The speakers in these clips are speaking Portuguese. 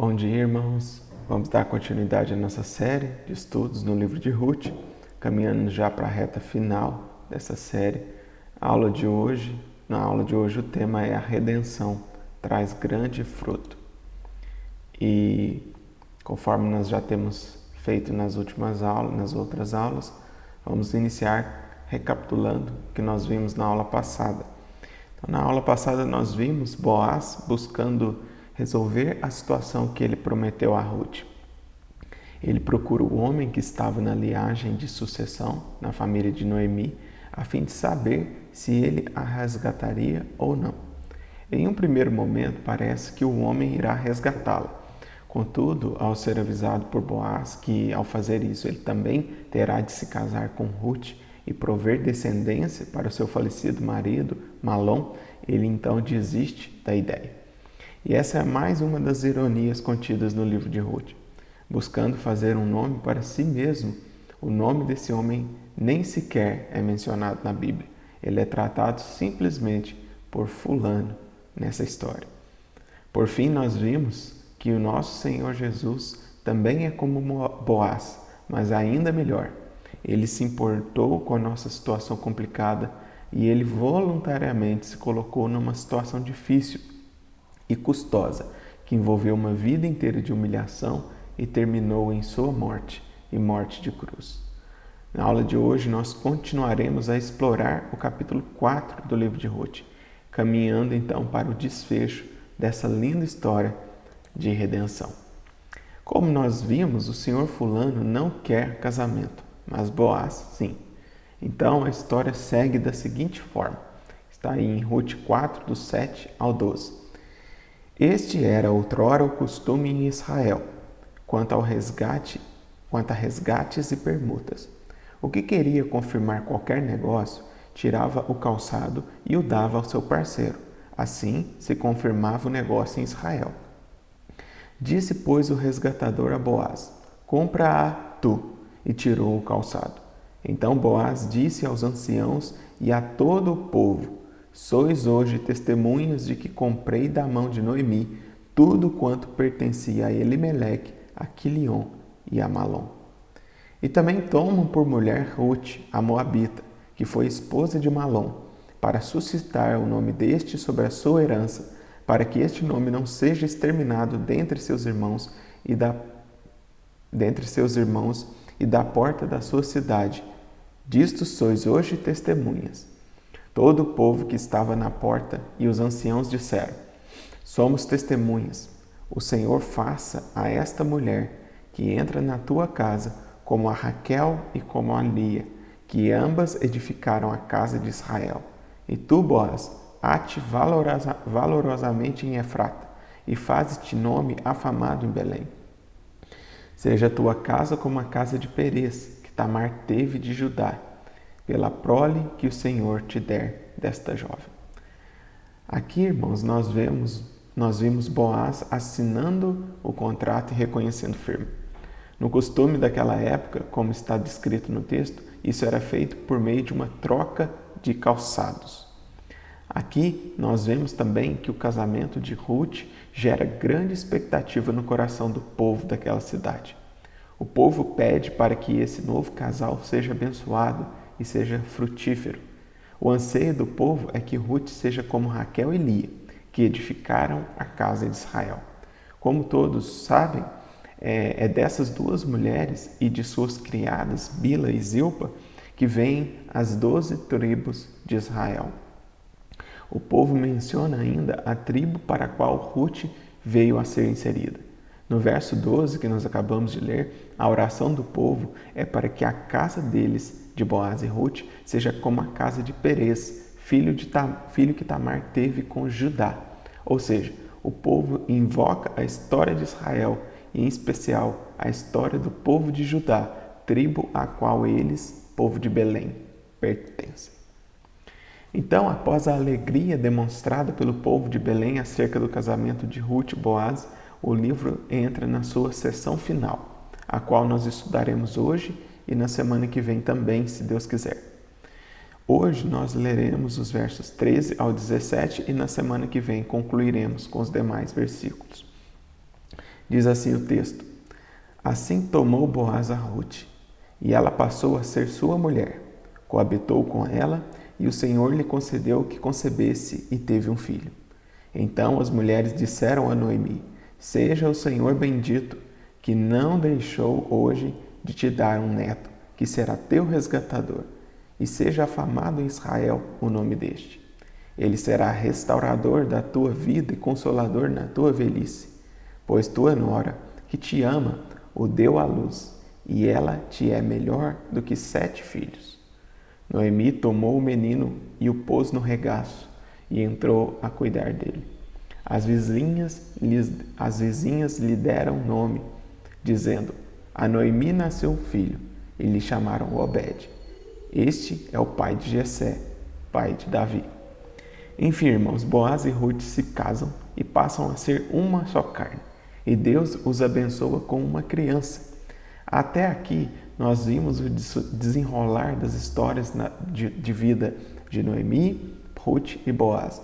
Bom dia, irmãos. Vamos dar continuidade à nossa série de estudos no livro de Ruth, caminhando já para a reta final dessa série. Na aula de hoje o tema é a redenção, traz grande fruto. E conforme nós já temos feito nas outras aulas, vamos iniciar recapitulando o que nós vimos na aula passada. Então, na aula passada nós vimos Boaz buscando resolver a situação que ele prometeu a Ruth. Ele procura o homem que estava na linhagem de sucessão na família de Noemi, a fim de saber se ele a resgataria ou não. Em um primeiro momento, parece que o homem irá resgatá-la. Contudo, ao ser avisado por Boaz que, ao fazer isso, ele também terá de se casar com Ruth e prover descendência para o seu falecido marido, Malom, ele então desiste da ideia. E essa é mais uma das ironias contidas no livro de Ruth. Buscando fazer um nome para si mesmo, o nome desse homem nem sequer é mencionado na Bíblia. Ele é tratado simplesmente por fulano nessa história. Por fim, nós vimos que o nosso Senhor Jesus também é como Boaz, mas ainda melhor. Ele se importou com a nossa situação complicada e ele voluntariamente se colocou numa situação difícil e custosa, que envolveu uma vida inteira de humilhação e terminou em sua morte e morte de cruz. Na aula de hoje, nós continuaremos a explorar o capítulo 4 do livro de Ruth, caminhando então para o desfecho dessa linda história de redenção. Como nós vimos, o senhor fulano não quer casamento, mas Boaz sim. Então a história segue da seguinte forma. Está aí em Ruth 4, do 7 ao 12. Este era outrora o costume em Israel, quanto a resgates e permutas. O que queria confirmar qualquer negócio, tirava o calçado e o dava ao seu parceiro. Assim se confirmava o negócio em Israel. Disse, pois, o resgatador a Boaz: compra-a tu, e tirou o calçado. Então Boaz disse aos anciãos e a todo o povo: sois hoje testemunhas de que comprei da mão de Noemi tudo quanto pertencia a Elimeleque, a Quilion e a Malom. E também tomam por mulher Ruth, a Moabita, que foi esposa de Malom, para suscitar o nome deste sobre a sua herança, para que este nome não seja exterminado dentre seus irmãos e da porta da sua cidade. Disto sois hoje testemunhas. Todo o povo que estava na porta e os anciãos disseram: somos testemunhas. O Senhor faça a esta mulher que entra na tua casa como a Raquel e como a Lia, que ambas edificaram a casa de Israel. E tu, Boaz, ate valorosamente em Efrata, e faze-te nome afamado em Belém. Seja a tua casa como a casa de Perez, que Tamar teve de Judá, pela prole que o Senhor te der desta jovem. Aqui, irmãos, nós vimos Boaz assinando o contrato e reconhecendo firme. No costume daquela época, como está descrito no texto, isso era feito por meio de uma troca de calçados. Aqui nós vemos também que o casamento de Ruth gera grande expectativa no coração do povo daquela cidade. O povo pede para que esse novo casal seja abençoado e seja frutífero. O anseio do povo é que Ruth seja como Raquel e Lia, que edificaram a casa de Israel. Como todos sabem, é dessas duas mulheres e de suas criadas, Bila e Zilpa, que vêm as 12 tribos de Israel. O povo menciona ainda a tribo para a qual Ruth veio a ser inserida. No verso 12, que nós acabamos de ler, a oração do povo é para que a casa deles, de Boaz e Ruth, seja como a casa de Perez, filho que Tamar teve com Judá. Ou seja, o povo invoca a história de Israel e, em especial, a história do povo de Judá, tribo a qual eles, povo de Belém, pertencem. Então, após a alegria demonstrada pelo povo de Belém acerca do casamento de Ruth e Boaz, o livro entra na sua sessão final, a qual nós estudaremos hoje e na semana que vem também, se Deus quiser. Hoje nós leremos os versos 13 ao 17 e na semana que vem concluiremos com os demais versículos. Diz assim o texto: Assim tomou Boaz a Rute, e ela passou a ser sua mulher. Coabitou com ela, e o Senhor lhe concedeu que concebesse e teve um filho. Então as mulheres disseram a Noemi: Seja o Senhor bendito, que não deixou hoje de te dar um neto, que será teu resgatador, e seja afamado em Israel o nome deste. Ele será restaurador da tua vida e consolador na tua velhice, pois tua nora, que te ama, o deu à luz, e ela te é melhor do que 7 filhos. Noemi tomou o menino e o pôs no regaço, e entrou a cuidar dele. As vizinhas lhe deram nome, dizendo: A Noemi nasceu um filho, e lhe chamaram Obed. Este é o pai de Jessé, pai de Davi. Enfim, irmãos, Boaz e Ruth se casam e passam a ser uma só carne, e Deus os abençoa com uma criança. Até aqui, nós vimos o desenrolar das histórias de vida de Noemi, Ruth e Boaz.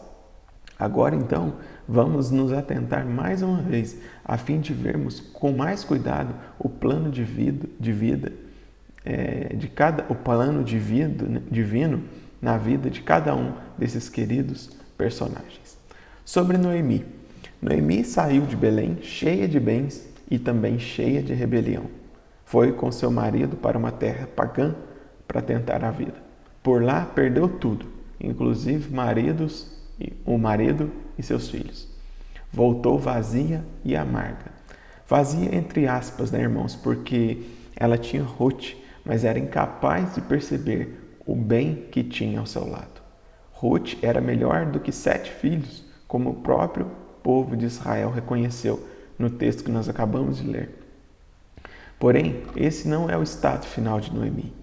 Agora, então, vamos nos atentar mais uma vez, a fim de vermos com mais cuidado o plano o plano divino na vida de cada um desses queridos personagens. Sobre Noemi. Noemi saiu de Belém cheia de bens e também cheia de rebelião. Foi com seu marido para uma terra pagã para tentar a vida. Por lá perdeu tudo, inclusive o marido e seus filhos. Voltou vazia e amarga. Vazia entre aspas, né, irmãos? Porque ela tinha Ruth, mas era incapaz de perceber o bem que tinha ao seu lado. Ruth era melhor do que 7 filhos, como o próprio povo de Israel reconheceu no texto que nós acabamos de ler. Porém, esse não é o estado final de Noemi.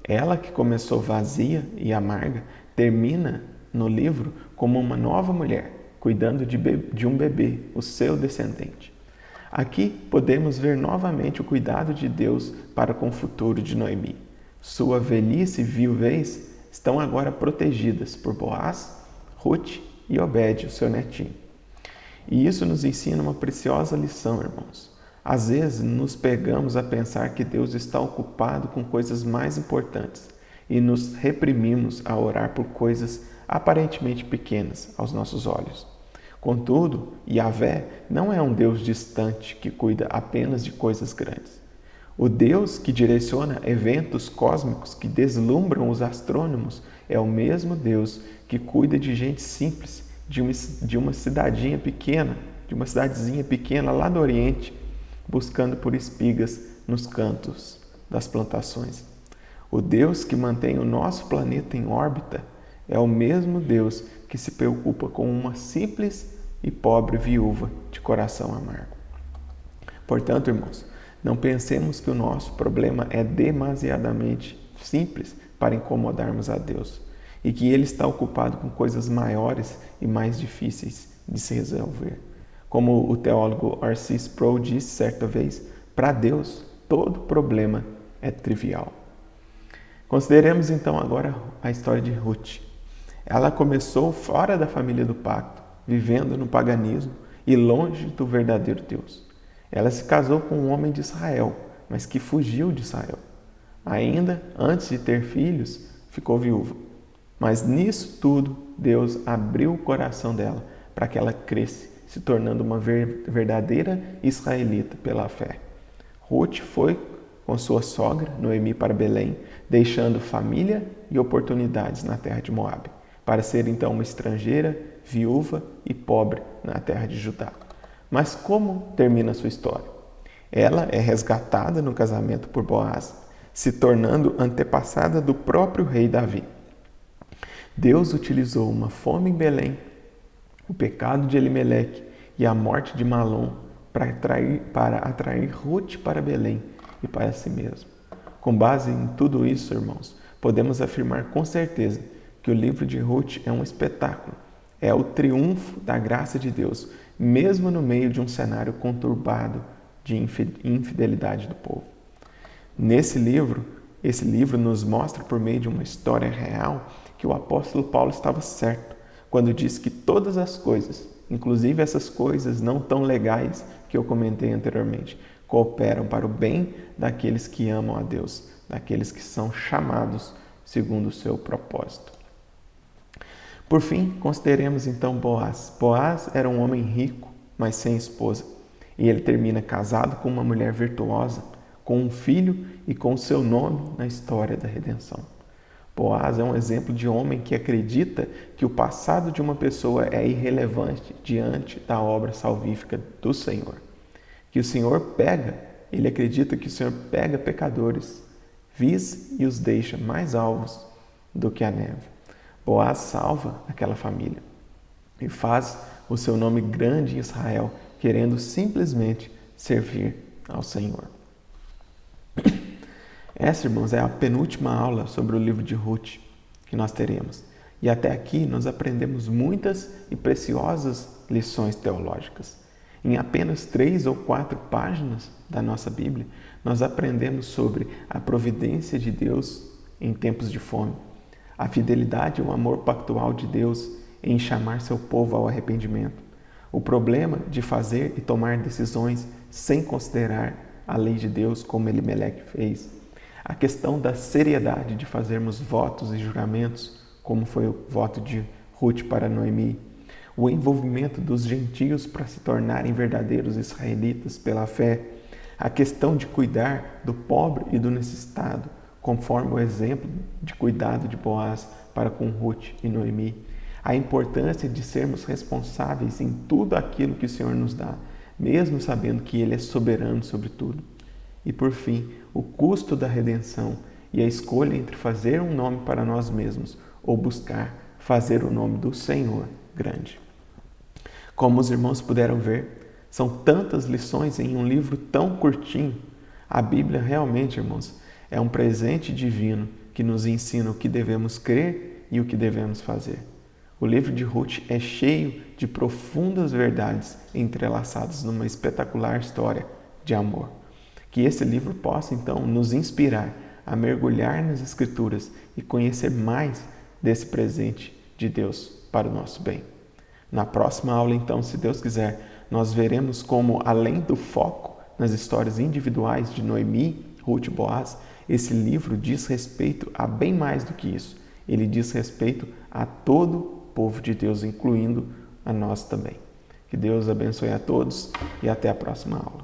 Ela, que começou vazia e amarga, termina no livro como uma nova mulher, cuidando de um bebê, o seu descendente. Aqui podemos ver novamente o cuidado de Deus para com o futuro de Noemi. Sua velhice e viuvez estão agora protegidas por Boaz, Ruth e Obed, o seu netinho. E isso nos ensina uma preciosa lição, irmãos. Às vezes nos pegamos a pensar que Deus está ocupado com coisas mais importantes e nos reprimimos a orar por coisas aparentemente pequenas aos nossos olhos. Contudo, Yahvé não é um Deus distante que cuida apenas de coisas grandes. O Deus que direciona eventos cósmicos que deslumbram os astrônomos é o mesmo Deus que cuida de gente simples, de uma cidadezinha pequena lá do Oriente, buscando por espigas nos cantos das plantações. O Deus que mantém o nosso planeta em órbita é o mesmo Deus que se preocupa com uma simples e pobre viúva de coração amargo. Portanto, irmãos, não pensemos que o nosso problema é demasiadamente simples para incomodarmos a Deus e que Ele está ocupado com coisas maiores e mais difíceis de se resolver. Como o teólogo R.C. Sproul disse certa vez, para Deus todo problema é trivial. Consideremos então agora a história de Ruth. Ela começou fora da família do pacto, vivendo no paganismo e longe do verdadeiro Deus. Ela se casou com um homem de Israel, mas que fugiu de Israel. Ainda antes de ter filhos, ficou viúva. Mas nisso tudo, Deus abriu o coração dela para que ela cresça, se tornando uma verdadeira israelita pela fé. Ruth foi com sua sogra, Noemi, para Belém, deixando família e oportunidades na terra de Moabe, para ser então uma estrangeira, viúva e pobre na terra de Judá. Mas como termina a sua história? Ela é resgatada no casamento por Boaz, se tornando antepassada do próprio rei Davi. Deus utilizou uma fome em Belém, o pecado de Elimeleque e a morte de Malom para atrair Ruth para Belém e para si mesmo. Com base em tudo isso, irmãos, podemos afirmar com certeza que o livro de Ruth é um espetáculo, é o triunfo da graça de Deus, mesmo no meio de um cenário conturbado de infidelidade do povo. Esse livro nos mostra por meio de uma história real que o apóstolo Paulo estava certo quando disse que todas as coisas, inclusive essas coisas não tão legais que eu comentei anteriormente, cooperam para o bem daqueles que amam a Deus, daqueles que são chamados segundo o seu propósito. Por fim, consideremos então Boaz. Boaz era um homem rico, mas sem esposa. E ele termina casado com uma mulher virtuosa, com um filho e com o seu nome na história da redenção. Boaz é um exemplo de homem que acredita que o passado de uma pessoa é irrelevante diante da obra salvífica do Senhor. Que o Senhor ele acredita que o Senhor pega pecadores, vis e os deixa mais alvos do que a neve. Boaz salva aquela família e faz o seu nome grande em Israel, querendo simplesmente servir ao Senhor. Essa, irmãos, é a penúltima aula sobre o livro de Ruth que nós teremos. E até aqui nós aprendemos muitas e preciosas lições teológicas. Em apenas 3 ou 4 páginas da nossa Bíblia, nós aprendemos sobre a providência de Deus em tempos de fome, a fidelidade e o amor pactual de Deus em chamar seu povo ao arrependimento, o problema de fazer e tomar decisões sem considerar a lei de Deus como Elimeleque fez, a questão da seriedade de fazermos votos e juramentos, como foi o voto de Ruth para Noemi, o envolvimento dos gentios para se tornarem verdadeiros israelitas pela fé, a questão de cuidar do pobre e do necessitado, conforme o exemplo de cuidado de Boaz para com Ruth e Noemi, a importância de sermos responsáveis em tudo aquilo que o Senhor nos dá, mesmo sabendo que Ele é soberano sobre tudo. E por fim, o custo da redenção e a escolha entre fazer um nome para nós mesmos ou buscar fazer o nome do Senhor grande. Como os irmãos puderam ver, são tantas lições em um livro tão curtinho. A Bíblia realmente, irmãos, é um presente divino que nos ensina o que devemos crer e o que devemos fazer. O livro de Ruth é cheio de profundas verdades entrelaçadas numa espetacular história de amor. Que esse livro possa, então, nos inspirar a mergulhar nas Escrituras e conhecer mais desse presente de Deus para o nosso bem. Na próxima aula, então, se Deus quiser, nós veremos como, além do foco nas histórias individuais de Noemi, Ruth e Boaz, esse livro diz respeito a bem mais do que isso. Ele diz respeito a todo o povo de Deus, incluindo a nós também. Que Deus abençoe a todos e até a próxima aula.